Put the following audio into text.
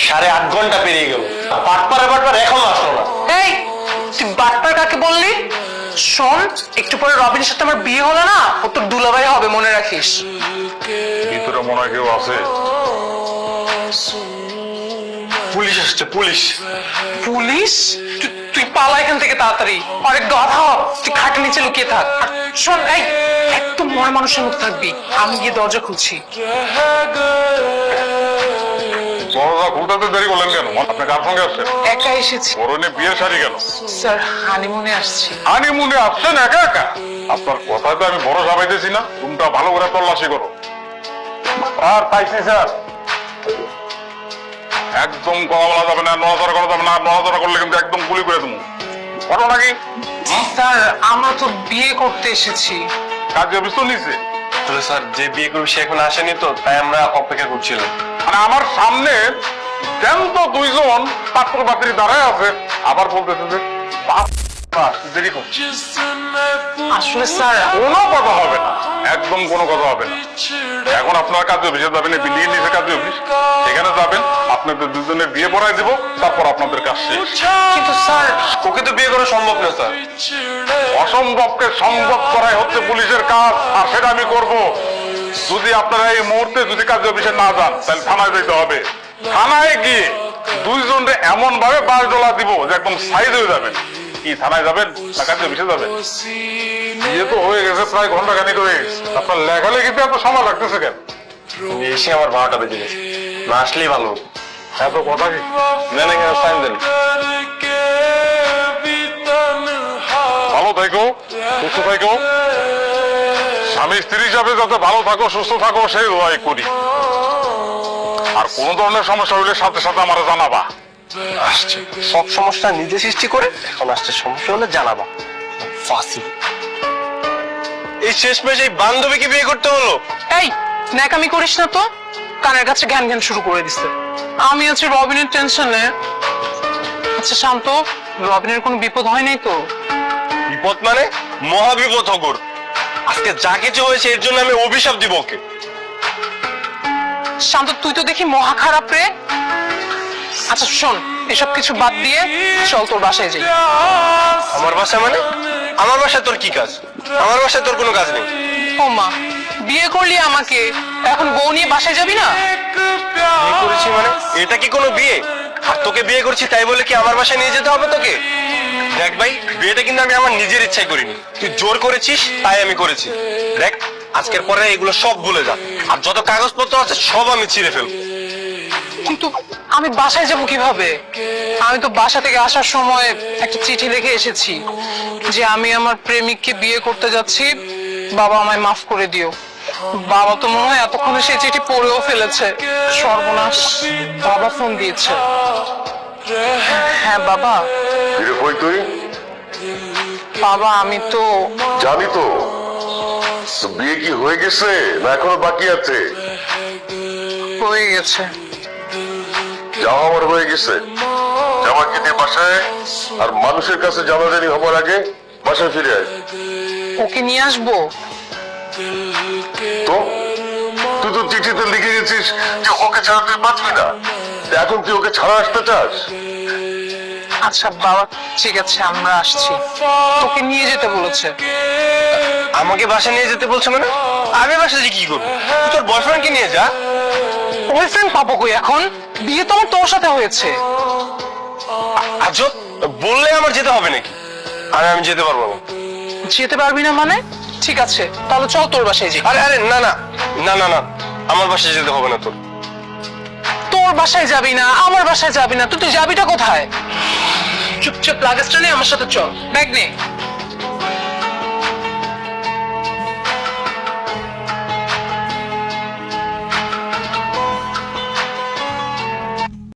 8.5 ঘন্টা পেরিয়ে গেল, বাটপার এখনো আসলো না। এই তুই বাটপার কাকে বললি? শোন, একটু পরে রবিনের সাথে আমার বিয়ে হলো না, ও তোর দুলাভাই হবে, মনে রাখিস। ভিতরে মনে হয় কেউ আছে। পুলিশ আসছে, পুলিশ। পুলিশ? তুই পালা এখান থেকে তাড়াতাড়ি, অনেক গাধা, তুই খাটের নিচে লুকিয়ে থাক। আর শোন, এই একদম মরা মানুষের মতো থাকবি, আমি গিয়ে দরজা খুলছি। দরজা খুলতে দেরি করলেন কেন? আপনি কার সঙ্গে আসছেন? একা এসেছি পরনে বিয়ের শাড়ি কেন? স্যার, হানিমুনে আসছি। হানিমুনে আসছেন একা একা? আপনার কথায় তো আমি ভরসা পাইতেছি না। রুমটা ভালো করে তল্লাশি করো। আর পাইছি স্যার। একদম কথা বলা যাবে না, নড়াচড়া করা যাবে না। নড়াচড়া করলে কিন্তু একদম গুলি করে দেবো। করো নাকি? স্যার, আমরা তো বিয়ে করতে এসেছি। কাজে অফিস তো নিচ্ছে। আসলে স্যার, যে বিয়ে করবে সে এখন আসেনি তো, তাই আমরা অপেক্ষা করছিলাম। মানে আমার সামনে জ্যান্ত দুইজন পাত্র পাত্রী দাঁড়ায় আছে, আবার বলতেছে যে দেরি করছে। আসলে স্যার, কোনো কথা হবে না, একদম কোনো কথা হবে না। এখন আপনারা কাজে অফিসে যাবেন, এই বিল্ডিং নিচে কাজে অফিস, সেখানে যাবেন, আপনাদের দুজনের বিয়ে পড়ায় দিব, তারপর আপনাদের কাজ শেষ। কিন্তু স্যার, ওকে তো বিয়ে করা সম্ভব না স্যার। অসম্ভবকে সম্ভব করাই হচ্ছে পুলিশের কাজ, আর সেটা আমি করব। যদি আপনারা এই মুহূর্তে যদি কাজে অফিসে না যান, তাহলে থানায় যেতে হবে। থানায় গিয়ে দুইজনকে এমন ভাবে বাস ডলা দিব যে একদম সাইজ হয়ে যাবেন। কি থানায় যাবেন না কাজে অফিসে যাবেন? বিয়ে তো হয়ে গেছে, প্রায় ঘন্টা খানিক হয়ে গেছে। আপনার লেখালেখিতে এত সময় লাগতেছে কেন? এসে আমার 12টা বেজে গেছে, না আসলেই ভালো। এত কথা কি? নেন এখানে সাইন দেন। ভালো থাকো, সুস্থ থাকো। স্বামী স্ত্রী হিসাবে যাতে ভালো থাকো, সুস্থ থাকো, সেই দোয়াই করি। আর কোন ধরনের সমস্যা হইলে সাথে সাথে আমার জানাবা। আসছে সব সমস্যা নিজে সৃষ্টি করে, এখন আসছে সমস্যা হলে জানাবা। ফাসি। এই শেষমেশ এই বান্ধবীকে বিয়ে করতে হলো। এই ন্যাকামি করিস না তো, কানের কাছে ঘ্যান ঘ্যান শুরু করে দিচ্ছে। আমি আছি রবিনের টেনশনে। আচ্ছা শান্ত, রবিনের কোনো বিপদ হয় নাই তো? বিপদ মানে মহা বিপদ হগর। আজকে যা কিছু হয়েছে এর জন্য আমি অভিশাপ দিব ওকে। শান্ত, তুই তো দেখি মহা খারাপ রে। আচ্ছা শোন, এসব কিছু বাদ দিয়ে চল তোর বাসায় যাই। আমার বাসা মানে? আমার বাসায় তোর কি কাজ? আমার বাসায় তোর কোনো কাজ নেই। ও মা, বিয়ে করলি আমাকে, এখন বউ নিয়ে বাসায় যাবি না? বিয়ে করেছি মানে? এটা কি কোনো বিয়ে? আর তোকে বিয়ে করছি তাই বলে কি আমার বাসায় নিয়ে যেতে হবে তোকে? দেখ ভাই, বিয়েটা কিন্তু আমি আমার নিজের ইচ্ছায় করিনি, তুই জোর করেছিস তাই আমি করেছি। দেখ, আজকের পরে এগুলো সব ভুলে যা, আর যত কাগজপত্র আছে সব আমি ছিঁড়ে ফেলবো। কিন্তু আমি বাসায় যাব কিভাবে? আমি তো বাসা থেকে আসার সময় একটা চিঠি লিখে এসেছি যে আমি আমার প্রেমিককে বিয়ে করতে যাচ্ছি, বাবা আমায় মাফ করে দিও। বাবা তো মনে হয় এতক্ষণে সেই চিঠি পড়েও ফেলেছে। সর্বনাশ, বাবা ফোন দিয়েছে। হ্যাঁ বাবা। ফিরে কই তুই? বাবা আমি তো জানি তো। তো বিয়ে কি হয়ে গেছে না এখনো বাকি আছে? হয়ে গেছে। যাওয়া আমার হয়ে গেছে। জামাকে নিয়ে বাসায়, আর মানুষের কাছে জানাজানি হবার আগে বাসায় ফিরে আয়। ওকে নিয়ে আসবো? তো তুই তো চিঠিতে লিখে গেছিস যে ওকে ছাড়া তুই বাঁচবি না। তা এখন তুই ওকে ছাড়া আসতে চাস? আচ্ছা বাবা, ঠিক আছে আমরা আসছি। তোকে নিয়ে যেতে বলেছে। আমাকে বাসা নিয়ে যেতে বলছে মানে? আমি বাসা যে কি করবো? তুই তোর বয়ফ্রেন্ডকে নিয়ে যা। বয়ফ্রেন্ড পাবো কই এখন? বিয়ে তো আমার তোর সাথে হয়েছে। আজব, বললে আমার যেতে হবে নাকি? আরে আমি যেতে পারবো না। যেতে পারবি না মানে? ঠিক আছে তাহলে চল তোর বাসায় যাই। আরে আরে না না না না না, আমার বাসায় যেতে হবে না তোর। তোর বাসায় যাবি না, আমার বাসায় যাবি না, তুই যাবিটা কোথায়? চুপচাপ লাগেজটা নিয়ে আমার সাথে চল, ব্যাগ নে।